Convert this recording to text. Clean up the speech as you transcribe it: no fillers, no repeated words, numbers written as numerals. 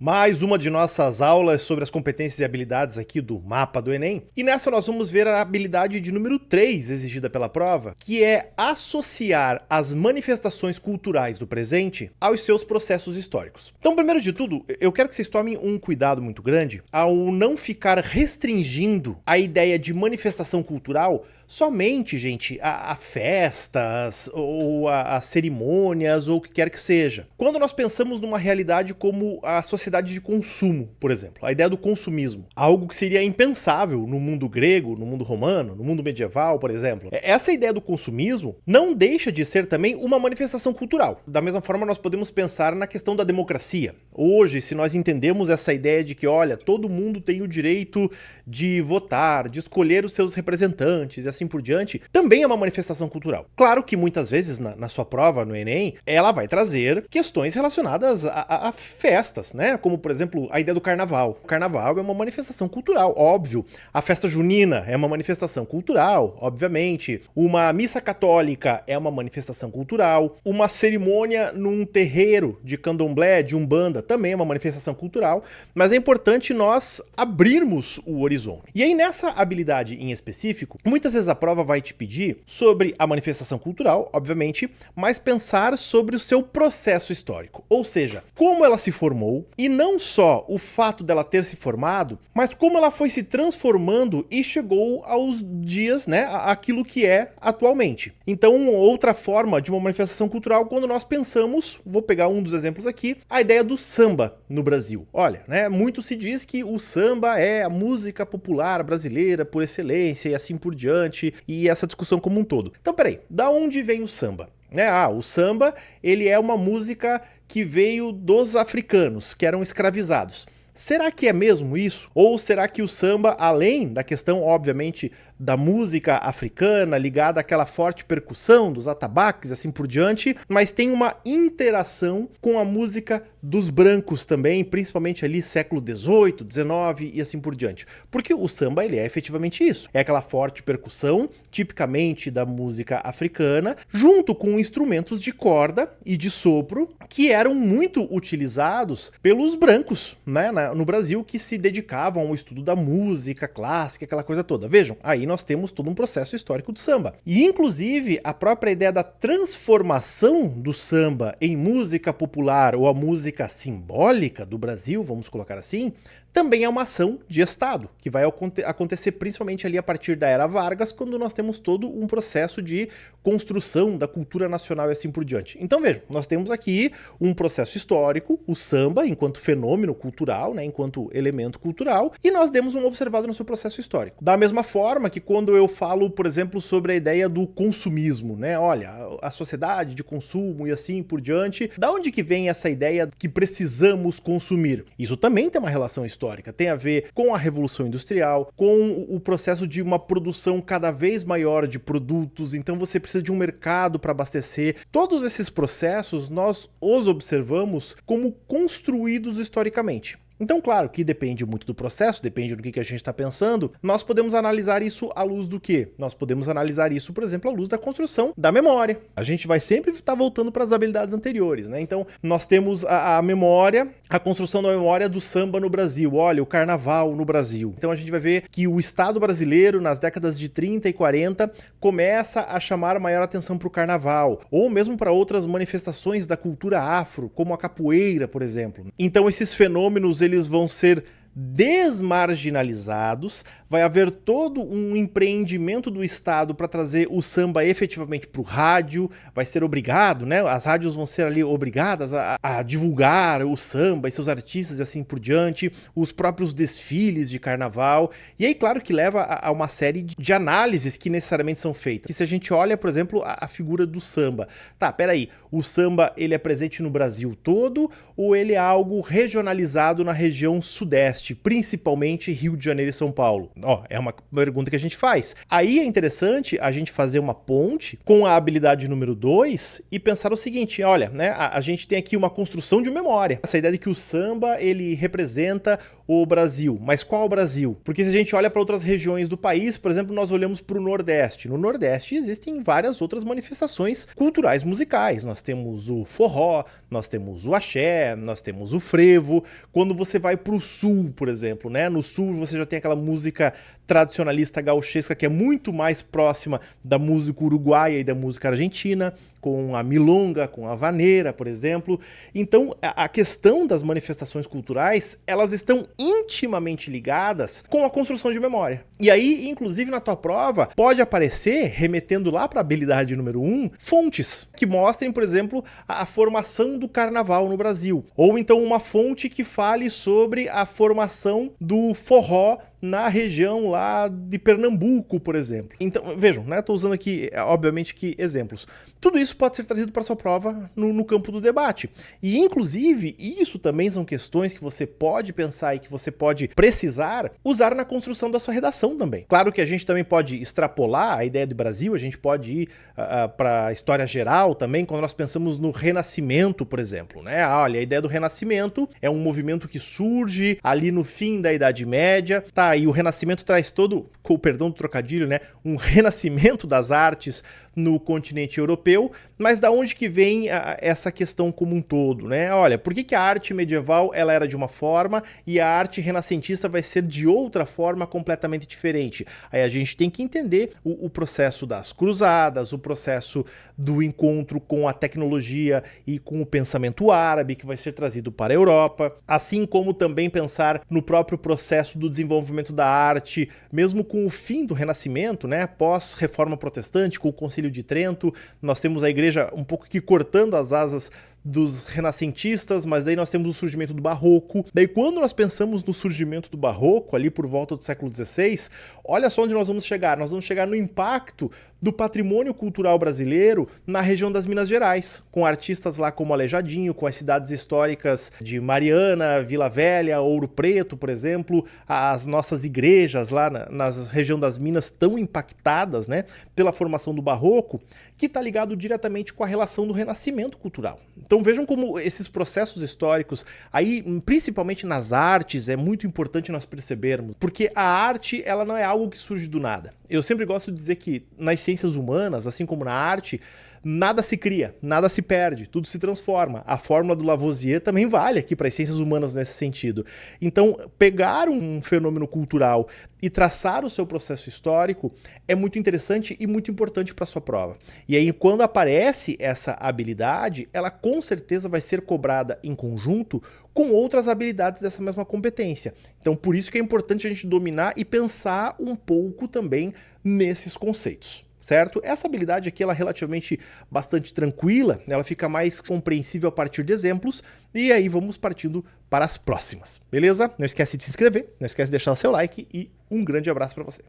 Mais uma de nossas aulas sobre as competências e habilidades aqui do mapa do Enem. E nessa nós vamos ver a habilidade de número 3 exigida pela prova, que é associar as manifestações culturais do presente aos seus processos históricos. Então, primeiro de tudo, eu quero que vocês tomem um cuidado muito grande ao não ficar restringindo a ideia de manifestação cultural somente, gente, a festas ou a cerimônias ou o que quer que seja. Quando nós pensamos numa realidade como a sociedade de consumo, por exemplo, a ideia do consumismo, algo que seria impensável no mundo grego, no mundo romano, no mundo medieval, por exemplo. Essa ideia do consumismo não deixa de ser também uma manifestação cultural. Da mesma forma, nós podemos pensar na questão da democracia. Hoje, se nós entendemos essa ideia de que, olha, todo mundo tem o direito de votar, de escolher os seus representantes e assim por diante, também é uma manifestação cultural. Claro que muitas vezes na sua prova, no Enem, ela vai trazer questões relacionadas a festas, né? Como, por exemplo, a ideia do carnaval. O carnaval é uma manifestação cultural, óbvio. A festa junina é uma manifestação cultural, obviamente. Uma missa católica é uma manifestação cultural. Uma cerimônia num terreiro de candomblé, de umbanda, também é uma manifestação cultural. Mas é importante nós abrirmos o horizonte. E aí, nessa habilidade em específico, muitas vezes a prova vai te pedir sobre a manifestação cultural, obviamente, mas pensar sobre o seu processo histórico. Ou seja, como ela se formou, e não só o fato dela ter se formado, mas como ela foi se transformando e chegou aos dias, né, aquilo que é atualmente. Então, outra forma de uma manifestação cultural, quando nós pensamos, vou pegar um dos exemplos aqui, a ideia do samba no Brasil. Olha, né, muito se diz que o samba é a música popular brasileira por excelência e assim por diante, e essa discussão como um todo. Então, peraí, da onde vem o samba? O samba, ele é uma música que veio dos africanos, que eram escravizados. Será que é mesmo isso? Ou será que o samba, além da questão, obviamente, da música africana, ligada àquela forte percussão dos atabaques, assim por diante, mas tem uma interação com a música dos brancos também, principalmente ali século XVIII, XIX e assim por diante. Porque o samba, ele é efetivamente isso. É aquela forte percussão, tipicamente da música africana, junto com instrumentos de corda e de sopro, que eram muito utilizados pelos brancos, né, no Brasil, que se dedicavam ao estudo da música clássica, aquela coisa toda. Vejam, aí nós temos todo um processo histórico do samba. E, inclusive, a própria ideia da transformação do samba em música popular ou a música simbólica do Brasil, vamos colocar assim, também é uma ação de Estado, que vai acontecer principalmente ali a partir da Era Vargas, quando nós temos todo um processo de construção da cultura nacional e assim por diante. Então vejam, nós temos aqui um processo histórico, o samba enquanto fenômeno cultural, né, enquanto elemento cultural, e nós demos uma observada no seu processo histórico. Da mesma forma que quando eu falo, por exemplo, sobre a ideia do consumismo, né, olha, a sociedade de consumo e assim por diante, da onde que vem essa ideia que precisamos consumir? Isso também tem uma relação histórica, tem a ver com a Revolução Industrial, com o processo de uma produção cada vez maior de produtos, então você precisa de um mercado para abastecer. Todos esses processos nós os observamos como construídos historicamente. Então, claro que depende muito do processo, depende do que a gente está pensando, nós podemos analisar isso à luz do quê? Nós podemos analisar isso, por exemplo, à luz da construção da memória. A gente vai sempre estar voltando para as habilidades anteriores, né? Então, nós temos a memória, a construção da memória do samba no Brasil, olha, o carnaval no Brasil. Então, a gente vai ver que o Estado brasileiro, nas décadas de 30 e 40, começa a chamar maior atenção para o carnaval, ou mesmo para outras manifestações da cultura afro, como a capoeira, por exemplo. Então, esses fenômenos, eles vão ser desmarginalizados, vai haver todo um empreendimento do Estado para trazer o samba efetivamente para o rádio, vai ser obrigado, né? As rádios vão ser ali obrigadas a divulgar o samba e seus artistas e assim por diante, os próprios desfiles de carnaval, e aí claro que leva a uma série de análises que necessariamente são feitas. E se a gente olha, por exemplo, a figura do samba, tá, peraí, o samba ele é presente no Brasil todo ou ele é algo regionalizado na região sudeste? Nordeste, principalmente Rio de Janeiro e São Paulo? Ó, é uma pergunta que a gente faz. Aí é interessante a gente fazer uma ponte com a habilidade número 2 e pensar o seguinte, olha, né, a gente tem aqui uma construção de memória. Essa ideia de que o samba, ele representa o Brasil. Mas qual o Brasil? Porque se a gente olha para outras regiões do país, por exemplo, nós olhamos para o Nordeste. No Nordeste existem várias outras manifestações culturais musicais. Nós temos o forró, nós temos o axé, nós temos o frevo. Quando você vai para o Sul, por exemplo, né? No Sul você já tem aquela música tradicionalista gauchesca que é muito mais próxima da música uruguaia e da música argentina, com a milonga, com a vaneira, por exemplo. Então, a questão das manifestações culturais, elas estão intimamente ligadas com a construção de memória. E aí, inclusive na tua prova, pode aparecer, remetendo lá para a habilidade número 1, fontes que mostrem, por exemplo, a formação do carnaval no Brasil. Ou então uma fonte que fale sobre a formação do forró na região lá de Pernambuco, por exemplo. Então, vejam, né? Estou usando aqui, obviamente, que exemplos. Tudo isso pode ser trazido para sua prova no campo do debate. E, inclusive, isso também são questões que você pode pensar e que você pode precisar usar na construção da sua redação também. Claro que a gente também pode extrapolar a ideia do Brasil, a gente pode ir para a história geral também, quando nós pensamos no Renascimento, por exemplo, né? Olha, a ideia do Renascimento é um movimento que surge ali no fim da Idade Média, tá? E o Renascimento traz todo, com o perdão do trocadilho, né, um renascimento das artes no continente europeu, mas da onde que vem essa questão como um todo, né? Olha, por que a arte medieval ela era de uma forma e a arte renascentista vai ser de outra forma completamente diferente? Aí a gente tem que entender o processo das cruzadas, o processo do encontro com a tecnologia e com o pensamento árabe que vai ser trazido para a Europa, assim como também pensar no próprio processo do desenvolvimento da arte, mesmo com o fim do Renascimento, né? Pós-reforma protestante, com o Concílio de Trento, nós temos a igreja um pouco que cortando as asas dos renascentistas, mas daí nós temos o surgimento do Barroco. Daí quando nós pensamos no surgimento do Barroco, ali por volta do século XVI, olha só onde nós vamos chegar. Nós vamos chegar no impacto do patrimônio cultural brasileiro na região das Minas Gerais, com artistas lá como Aleijadinho, com as cidades históricas de Mariana, Vila Velha, Ouro Preto, por exemplo, as nossas igrejas lá na região das Minas tão impactadas, né, pela formação do Barroco, que está ligado diretamente com a relação do renascimento cultural. Então vejam como esses processos históricos, aí principalmente nas artes, é muito importante nós percebermos, porque a arte ela não é algo que surge do nada. Eu sempre gosto de dizer que nas ciências humanas, assim como na arte, nada se cria, nada se perde, tudo se transforma. A fórmula do Lavoisier também vale aqui para as ciências humanas nesse sentido. Então, pegar um fenômeno cultural e traçar o seu processo histórico é muito interessante e muito importante para a sua prova. E aí, quando aparece essa habilidade, ela com certeza vai ser cobrada em conjunto com outras habilidades dessa mesma competência. Então, por isso que é importante a gente dominar e pensar um pouco também nesses conceitos. Certo? Essa habilidade aqui ela é relativamente bastante tranquila, ela fica mais compreensível a partir de exemplos, e aí vamos partindo para as próximas, beleza? Não esquece de se inscrever, não esquece de deixar o seu like e um grande abraço para você.